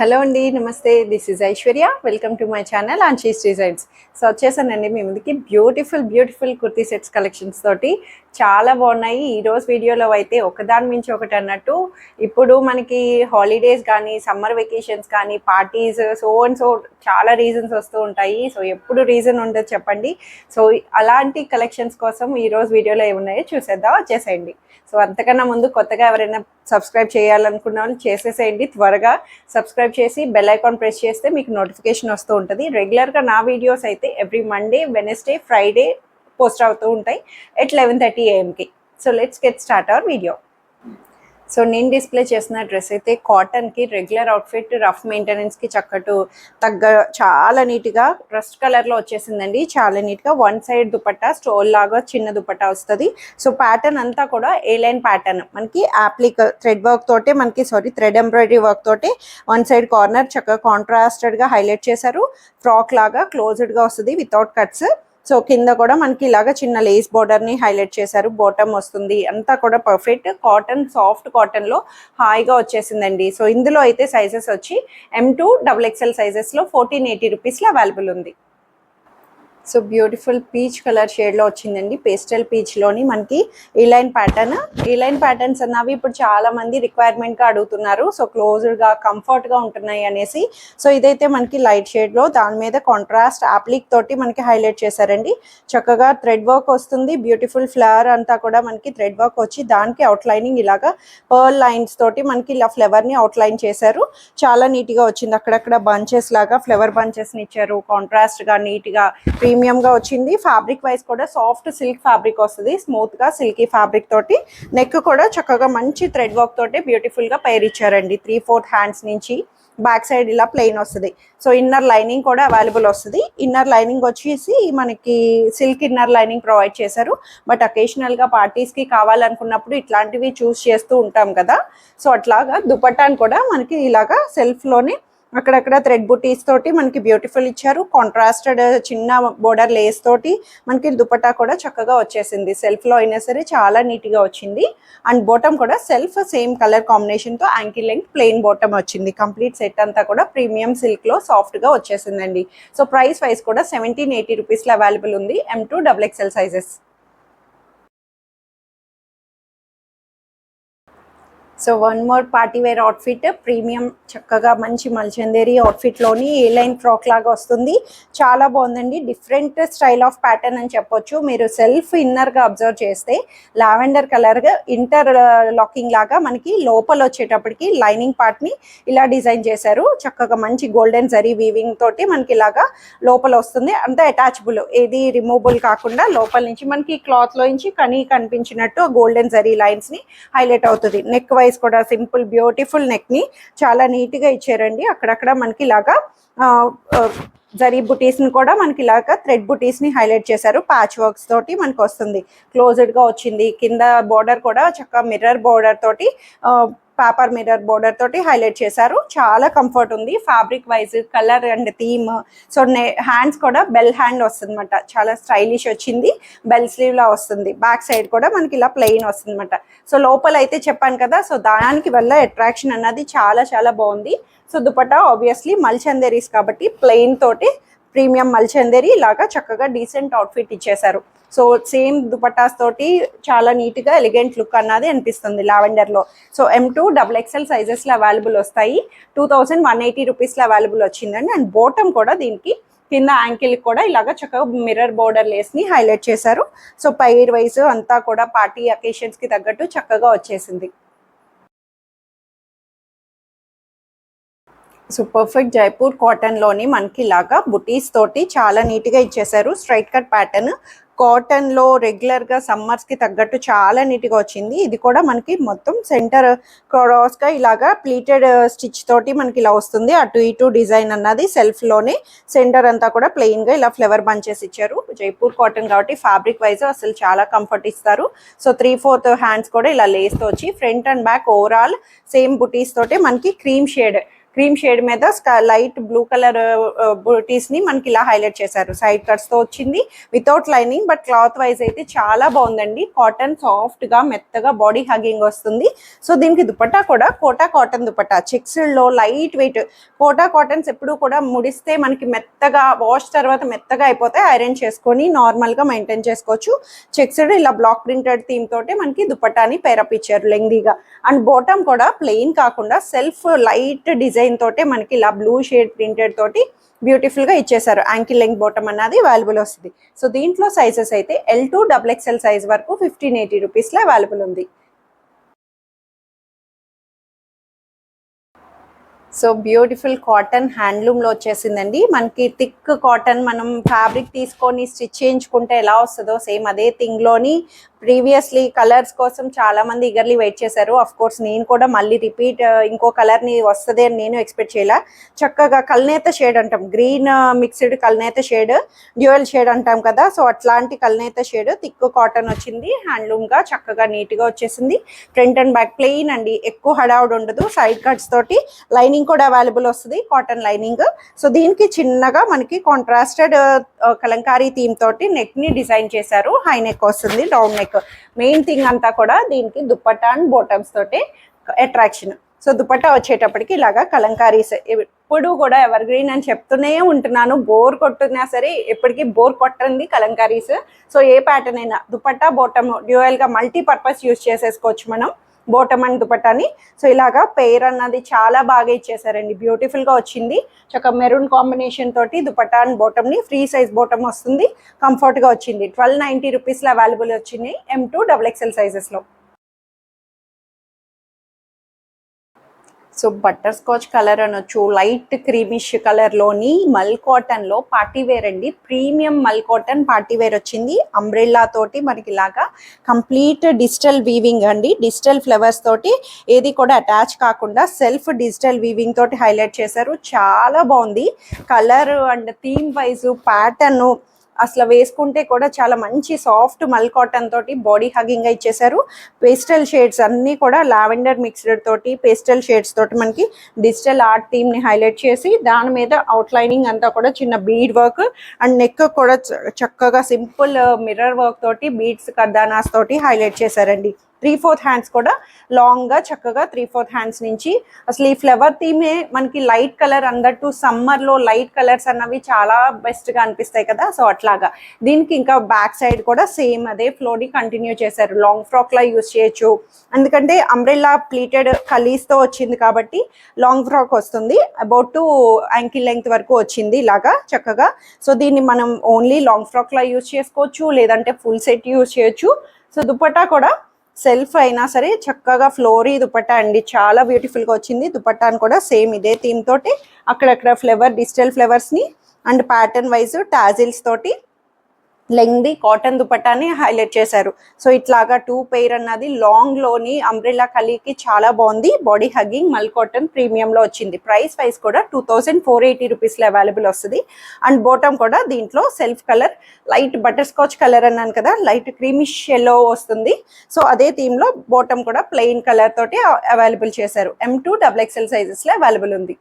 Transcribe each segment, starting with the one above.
Hello అండి, నమస్తే. This is Aishwarya. Welcome to my channel Anshi's designs. So వచ్చేసానండి మీ ముందుకి బ్యూటిఫుల్ కుర్తీ సెట్స్ కలెక్షన్స్ తోటి. చాలా బాగున్నాయి. ఈరోజు వీడియోలో అయితే ఒకదాని మించి ఒకటి అన్నట్టు. ఇప్పుడు మనకి హాలిడేస్ కానీ, సమ్మర్ వెకేషన్స్ కానీ, పార్టీస్ సో చాలా రీజన్స్ వస్తూ ఉంటాయి. సో ఎప్పుడు రీజన్ ఉండదు చెప్పండి. సో అలాంటి కలెక్షన్స్ కోసం ఈరోజు వీడియోలో ఏమున్నాయో చూసేద్దాం, వచ్చేసేయండి. సో అంతకన్నా ముందు కొత్తగా ఎవరైనా సబ్స్క్రైబ్ చేయాలనుకున్న వాళ్ళు చేసేసేయండి. త్వరగా సబ్స్క్రైబ్ చేసి బెల్ ఐకాన్ ప్రెస్ చేస్తే మీకు నోటిఫికేషన్ వస్తూ ఉంటుంది. రెగ్యులర్గా నా వీడియోస్ అయితే every Monday, Wednesday, Friday post అవుతూ ఉంటాయి at 11:30 AM. So let's get start our video. So నేను డిస్ప్లే చేసిన డ్రెస్ అయితే కాటన్కి రెగ్యులర్ అవుట్ఫిట్, రఫ్ మెయింటెనెన్స్కి చక్కటు తగ్గ చాలా నీట్గా రస్ట్ కలర్లో వచ్చేసిందండి. చాలా నీట్గా వన్ సైడ్ దుపట్టా స్టోల్ లాగా చిన్న దుపట్టా వస్తుంది. సో ప్యాటర్న్ అంతా కూడా ఏ లైన్ ప్యాటర్న్ మనకి యాప్లిక్ థ్రెడ్ వర్క్ తోటే థ్రెడ్ ఎంబ్రాయిడరీ వర్క్ తోటి వన్ సైడ్ కార్నర్ చక్కగా కాంట్రాస్టెడ్గా హైలైట్ చేశారు. ఫ్రాక్ లాగా క్లోజ్డ్గా వస్తుంది వితౌట్ కట్స్. సో కింద కూడా మనకి ఇలాగా చిన్న లేస్ బోర్డర్ని హైలైట్ చేశారు. బాటమ్ వస్తుంది. అంతా కూడా పర్ఫెక్ట్ కాటన్, సాఫ్ట్ కాటన్లో హాయిగా వచ్చేసిందండి. సో ఇందులో అయితే సైజెస్ వచ్చి M2 XXL సైజెస్లో 1480 రూపీస్లో అవైలబుల్ ఉంది. సో బ్యూటిఫుల్ పీచ్ కలర్ షేడ్లో వచ్చిందండి. పేస్టల్ పీచ్లోని మనకి ఈ లైన్ ప్యాటర్న్స్ అన్నవి ఇప్పుడు చాలా మంది రిక్వైర్మెంట్గా అడుగుతున్నారు. సో క్లోజ్డ్గా కంఫర్ట్గా ఉంటున్నాయి అనేసి. సో ఇదైతే మనకి లైట్ షేడ్లో దాని మీద కాంట్రాస్ట్ యాప్లిక్ తోటి మనకి హైలైట్ చేశారండి. చక్కగా థ్రెడ్ వర్క్ వస్తుంది. బ్యూటిఫుల్ ఫ్లవర్ అంతా కూడా మనకి థ్రెడ్ వర్క్ వచ్చి దానికి అవుట్లైనింగ్ ఇలాగా పర్ల్ లైన్స్ తోటి మనకి ఇలా ఫ్లవర్ని అవుట్లైన్ చేశారు. చాలా నీట్గా వచ్చింది. అక్కడక్కడ బంచెస్ లాగా ఫ్లవర్ బంచెస్ని ఇచ్చారు. కాంట్రాస్ట్గా నీట్గా ప్రీమియంగా వచ్చింది. ఫ్యాబ్రిక్ వైజ్ కూడా సాఫ్ట్ సిల్క్ ఫ్యాబ్రిక్ వస్తుంది. స్మూత్గా సిల్కీ ఫ్యాబ్రిక్ తోటి నెక్ కూడా చక్కగా మంచి థ్రెడ్ వర్క్ తోటి బ్యూటిఫుల్గా పైర్ ఇచ్చారండి. 3/4 హ్యాండ్స్ నుంచి బ్యాక్ సైడ్ ఇలా ప్లెయిన్ వస్తుంది. సో ఇన్నర్ లైనింగ్ కూడా అవైలబుల్ వస్తుంది. ఇన్నర్ లైనింగ్ వచ్చేసి మనకి సిల్క్ ఇన్నర్ లైనింగ్ ప్రొవైడ్ చేశారు. బట్ అకేషనల్గా పార్టీస్కి కావాలనుకున్నప్పుడు ఇట్లాంటివి చూస్ చేస్తూ ఉంటాం కదా. సో అట్లాగా దుపట్టాను కూడా మనకి ఇలాగా సెల్ఫ్లోనే అక్కడక్కడ థ్రెడ్ బుటీస్ తోటి మనకి బ్యూటిఫుల్ ఇచ్చారు. కాంట్రాస్టెడ్ చిన్న బోర్డర్ లేస్ తోటి మనకి దుపట్టా కూడా చక్కగా వచ్చేసింది. సెల్ఫ్లో అయినా సరే చాలా నీట్గా వచ్చింది. అండ్ బాటమ్ కూడా సెల్ఫ్ సేమ్ కలర్ కాంబినేషన్తో యాంకిల్ లెంగ్త్ ప్లెయిన్ బాటమ్ వచ్చింది. కంప్లీట్ సెట్ అంతా కూడా ప్రీమియం సిల్క్లో సాఫ్ట్గా వచ్చేసిందండి. సో ప్రైస్ వైజ్ కూడా 1780 రూపీస్లో అవైలబుల్ ఉంది. M2 XXL sizes. So one more party wear outfit, premium చక్కగా మంచి మల్చందేరి అవుట్ఫిట్లోని ఏ లైన్ ఫ్రాక్ లాగా వస్తుంది. చాలా బాగుందండి. డిఫరెంట్ స్టైల్ ఆఫ్ ప్యాటర్న్ అని చెప్పొచ్చు. మీరు సెల్ఫ్ ఇన్నర్గా అబ్జర్వ్ చేస్తే లావెండర్ కలర్గా ఇంటర్ లాకింగ్ లాగా మనకి లోపల వచ్చేటప్పటికి లైనింగ్ పార్ట్ని ఇలా డిజైన్ చేశారు. చక్కగా మంచి గోల్డెన్ జరీ వీవింగ్ తోటి మనకి ఇలాగా లోపల వస్తుంది. అంతా అటాచబుల్, ఏది రిమూవబుల్ కాకుండా లోపల నుంచి మనకి క్లాత్లో నుంచి కనిపించినట్టు గోల్డెన్ జరీ లైన్స్ని హైలైట్ అవుతుంది. నెక్ వైజ్ కూడా సింపుల్ బ్యూటిఫుల్ నెక్ ని చాలా నీట్ గా ఇచ్చారండి. అక్కడక్కడ మనకి ఇలాగా జరీ బుటీస్ ని కూడా మనకి ఇలాగా థ్రెడ్ బుటీస్ ని హైలైట్ చేశారు. ప్యాచ్ వర్క్స్ తోటి మనకు వస్తుంది. క్లోజ్డ్ గా వచ్చింది. కింద బోర్డర్ కూడా చక్కగా మిర్రర్ బోర్డర్ తోటి పేపర్ మిర్రర్ బోర్డర్ తోటి హైలైట్ చేశారు. చాలా కంఫర్ట్ ఉంది. Fabric wise, colour and theme. So hands కూడా బెల్ హ్యాండ్ వస్తుంది అనమాట. చాలా స్టైలిష్ వచ్చింది. బెల్ స్లీవ్ లా వస్తుంది. బ్యాక్ సైడ్ కూడా మనకి ఇలా ప్లెయిన్ వస్తుంది అనమాట. సో లోపల అయితే చెప్పాను కదా, సో దానికి వల్ల అట్రాక్షన్ అన్నది చాలా చాలా బాగుంది. సో దుపట్టా ఆబ్వియస్లీ మల్చందేరీస్ కాబట్టి ప్లెయిన్ తోటి ప్రీమియం మల్చందేరి ఇలాగా చక్కగా డీసెంట్ అవుట్ఫిట్ ఇచ్చేశారు. సో సేమ్ దుపట్టాస్ తోటి చాలా నీట్గా ఎలిగెంట్ లుక్ అన్నది అనిపిస్తుంది లావెండర్లో. సో M2 XXL సైజెస్లో అవైలబుల్ వస్తాయి. 2180 రూపీస్లో అవైలబుల్ వచ్చిందండి. అండ్ బాటమ్ కూడా దీనికి కింద యాంకిల్ కూడా ఇలాగా చక్కగా మిర్రర్ బోర్డర్ లేస్ని హైలైట్ చేశారు. సో పైర్ వైజ్ అంతా కూడా పార్టీ అకేషన్స్కి తగ్గట్టు చక్కగా వచ్చేసింది. సో పర్ఫెక్ట్ జైపూర్ కాటన్లోని మనకి ఇలాగా బుటీస్ తోటి చాలా నీట్గా ఇచ్చేసారు. స్ట్రైట్ కట్ ప్యాటర్న్ కాటన్లో రెగ్యులర్గా సమ్మర్స్కి తగ్గట్టు చాలా నీట్గా వచ్చింది. ఇది కూడా మనకి మొత్తం సెంటర్ క్రాస్గా ఇలాగా ప్లీటెడ్ స్టిచ్ తోటి మనకి ఇలా వస్తుంది. అటు ఇటు డిజైన్ అన్నది సెల్ఫ్లోనే సెంటర్ అంతా కూడా ప్లెయిన్గా ఇలా ఫ్లవర్ బంచెస్ ఇచ్చారు. జైపూర్ కాటన్ కాబట్టి ఫ్యాబ్రిక్ వైజ్ అసలు చాలా కంఫర్ట్ ఇస్తారు. సో 3/4 హ్యాండ్స్ కూడా ఇలా లేస్తో వచ్చి front and back overall same బుటీస్ తోటి మనకి క్రీమ్ షేడ్ క్రీమ్ షేడ్ మీద లైట్ బ్లూ కలర్ బూటీస్ని మనకి ఇలా హైలైట్ చేశారు. సైడ్ కట్స్తో వచ్చింది without lining, but cloth wise అయితే చాలా బాగుందండి. కాటన్ సాఫ్ట్గా మెత్తగా బాడీ హగ్గింగ్ వస్తుంది. సో దీనికి దుపట్టా కూడా కోటా కాటన్ దుపట్టా, చెక్స్లో లైట్ వెయిట్. కోటా కాటన్స్ ఎప్పుడు కూడా ముడిస్తే మనకి మెత్తగా వాష్ తర్వాత మెత్తగా అయిపోతే ఐరన్ చేసుకొని నార్మల్గా మెయింటైన్ చేసుకోవచ్చు. చెక్స్డ్ ఇలా బ్లాక్ ప్రింటెడ్ థీమ్ తోటి మనకి దుపట్టాని పేరప్ ఇచ్చారు లెంగ్దీగా. అండ్ బాటమ్ కూడా ప్లెయిన్ కాకుండా సెల్ఫ్ లైట్ డిజైన్ తోటి మనకి ఇలా బ్లూ షేడ్ ప్రింటెడ్ తోటి బ్యూటిఫుల్ గా ఇచ్చేసారు. యాంకిల్ లెంగ్త్ బాటమ్ అన్నది అవైలబుల్ వస్తుంది. సో దీంట్లో సైజెస్ అయితే L2 XXL సైజ్ వరకు 1580 రూపీస్ లో అవైలబుల్ ఉంది. సో బ్యూటిఫుల్ కాటన్ హ్యాండ్లూమ్లో వచ్చేసిందండి. మనకి థిక్ కాటన్ మనం ఫ్యాబ్రిక్ తీసుకొని స్టిచ్ చేయించుకుంటే ఎలా వస్తుందో సేమ్ అదే థింగ్లోని ప్రీవియస్లీ కలర్స్ కోసం చాలా మంది ఈగర్లీ వెయిట్ చేశారు. అఫ్ కోర్స్ నేను కూడా మళ్ళీ రిపీట్ ఇంకో కలర్ని వస్తుంది అని నేను ఎక్స్పెక్ట్ చేయాల. చక్కగా కల్నేత షేడ్ అంటాం, గ్రీన్ మిక్స్డ్ కల్నేత షేడ్, డ్యూయల్ షేడ్ అంటాం కదా. సో అట్లాంటి కల్నేత షేడ్ థిక్ కాటన్ వచ్చింది. హ్యాండ్లూమ్గా చక్కగా నీట్గా వచ్చేసింది. ఫ్రంట్ అండ్ బ్యాక్ ప్లెయిన్ అండి, ఎక్కువ హడావుడ్ ఉండదు. సైడ్ కట్స్ తోటి లైనింగ్ కూడా అవైలబుల్ వస్తుంది, కాటన్ లైనింగ్. సో దీనికి చిన్నగా మనకి కాంట్రాస్టెడ్ కలంకారీ థీమ్ తోటి నెక్ ని డిజైన్ చేశారు. హై నెక్ వస్తుంది, డౌన్ నెక్. మెయిన్ థింగ్ అంతా కూడా దీనికి దుపట్టా అండ్ బాటమ్స్ తోటి అట్రాక్షన్. సో దుపట్టా వచ్చేటప్పటికి ఇలాగా కలంకారీస్ ఎప్పుడు కూడా ఎవర్ గ్రీన్ అని చెప్తూనే ఉంటున్నాను. బోర్ కొట్టున్నా సరే ఎప్పటికీ బోర్ కొట్టండి కలంకారీస్. సో ఏ ప్యాటర్న్ అయినా దుపట్టా బాటమ్ డ్యూయల్ గా మల్టీ పర్పస్ యూజ్ చేసేసుకోవచ్చు మనం బాటమ్ అండ్ దుపట్టాని. సో ఇలాగా పెయిర్ అన్నది చాలా బాగా ఇచ్చేసారండి, బ్యూటిఫుల్ గా వచ్చింది. చక్కగా మెరూన్ కాంబినేషన్ తోటి దుపట్టా అండ్ బాటమ్ ని ఫ్రీ సైజ్ బాటమ్ వస్తుంది, కంఫర్ట్ గా వచ్చింది. 1290 రూపీస్ లో అవైలబుల్ వచ్చింది M2 XXL సైజెస్ లో. సో బటర్ స్కాచ్ కలర్ అనొచ్చు, లైట్ క్రీమిష్ కలర్లోని మల్ కాటన్లో పార్టీ వేర్ అండి. ప్రీమియం మల్ కాటన్ పార్టీ వేర్ వచ్చింది. అంబ్రెల్లా తోటి మనకి ఇలాగా కంప్లీట్ డిజిటల్ వీవింగ్ అండి, డిజిటల్ ఫ్లవర్స్ తోటి ఏది కూడా అటాచ్ కాకుండా సెల్ఫ్ డిజిటల్ వీవింగ్ తోటి హైలైట్ చేశారు. చాలా బాగుంది colour and theme wise pattern. అసలు వేసుకుంటే కూడా చాలా మంచి సాఫ్ట్ మల్ కాటన్ తోటి బాడీ హగ్గింగ్ గా ఇచ్చేసారు. పేస్టల్ షేడ్స్ అన్ని కూడా లావెండర్ మిక్స్డ్ తోటి పేస్టల్ షేడ్స్ తోటి మనకి డిజిటల్ ఆర్ట్ థీమ్ ని హైలైట్ చేసి దాని మీద అవుట్ లైనింగ్ అంతా కూడా చిన్న బీడ్ వర్క్ అండ్ నెక్ కూడా చక్కగా సింపుల్ మిర్రర్ వర్క్ తోటి బీడ్స్ కర్దానాస్ తోటి హైలైట్ చేశారండి. 3/4 హ్యాండ్స్ కూడా లాంగ్ గా చక్కగా 3/4 హ్యాండ్స్ నుంచి. అసలు ఈ ఫ్లవర్ థీమే మనకి లైట్ కలర్ అందట్టు సమ్మర్ లో లైట్ కలర్స్ అన్నవి చాలా బెస్ట్ గా అనిపిస్తాయి కదా. సో అట్లాగా దీనికి ఇంకా బ్యాక్ సైడ్ కూడా సేమ్ అదే ఫ్లో ని కంటిన్యూ చేశారు. లాంగ్ ఫ్రాక్ లా యూజ్ చేయొచ్చు, ఎందుకంటే అంబ్రెల్లా ప్లీటెడ్ కలీస్ తో వచ్చింది కాబట్టి లాంగ్ ఫ్రాక్ వస్తుంది. అబౌట్ టు యాంకిల్ లెంగ్త్ వరకు వచ్చింది ఇలాగా చక్కగా. సో దీన్ని మనం ఓన్లీ లాంగ్ ఫ్రాక్ లా యూజ్ చేసుకోవచ్చు, లేదంటే ఫుల్ సెట్ యూజ్ చేయొచ్చు. సో దుపట్టా కూడా సెల్ఫ్ అయినా సరే చక్కగా ఫ్లోరీ దుపట్టా అండి, చాలా బ్యూటిఫుల్ గా వచ్చింది. దుపట్టాను కూడా సేమ్ ఇదే థీమ్ తోటి అక్కడక్కడ ఫ్లవర్ డిజిటల్ ఫ్లవర్స్ ని అండ్ ప్యాటర్న్ వైజ్ టాజిల్స్ తోటి లెంగ్దీ కాటన్ దుపట్టాని హైలైట్ చేశారు. సో ఇట్లాగా 2 పెయిర్ అన్నది లాంగ్ లోని అంబ్రెల్లా కలీకి చాలా బాగుంది. బాడీ హగ్గింగ్ మల్ కాటన్ ప్రీమియం లో వచ్చింది. ప్రైస్ వైజ్ కూడా 2480 రూపీస్ లో అవైలబుల్ వస్తుంది. అండ్ బాటమ్ కూడా దీంట్లో self colour light butter scotch colour అన్నాను కదా, లైట్ క్రీమిష్ ఎల్లో వస్తుంది. సో అదే థీమ్ లో బాటమ్ కూడా ప్లెయిన్ కలర్ తోటి అవైలబుల్ చేశారు. M2 XXL సైజెస్ లో అవైలబుల్ ఉంది.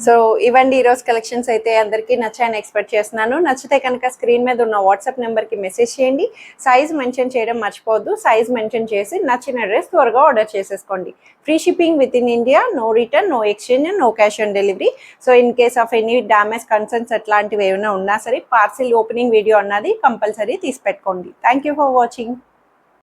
సో ఇవండి ఈరోజు కలెక్షన్స్ అయితే అందరికీ నచ్చాయని ఎక్స్పెక్ట్ చేస్తున్నాను. నచ్చితే కనుక స్క్రీన్ మీద ఉన్న వాట్సాప్ నెంబర్కి మెసేజ్ చేయండి. సైజ్ మెన్షన్ చేయడం మర్చిపోవద్దు. సైజ్ మెన్షన్ చేసి నచ్చిన డ్రెస్ త్వరగా ఆర్డర్ చేసేసుకోండి. Free shipping within India, no return, no exchange, no cash on delivery. So in case of any damage concerns అట్లాంటివి ఏమైనా ఉన్నా సరే పార్సిల్ ఓపెనింగ్ వీడియో అన్నది కంపల్సరీ తీసి పెట్టుకోండి. Thank you for watching.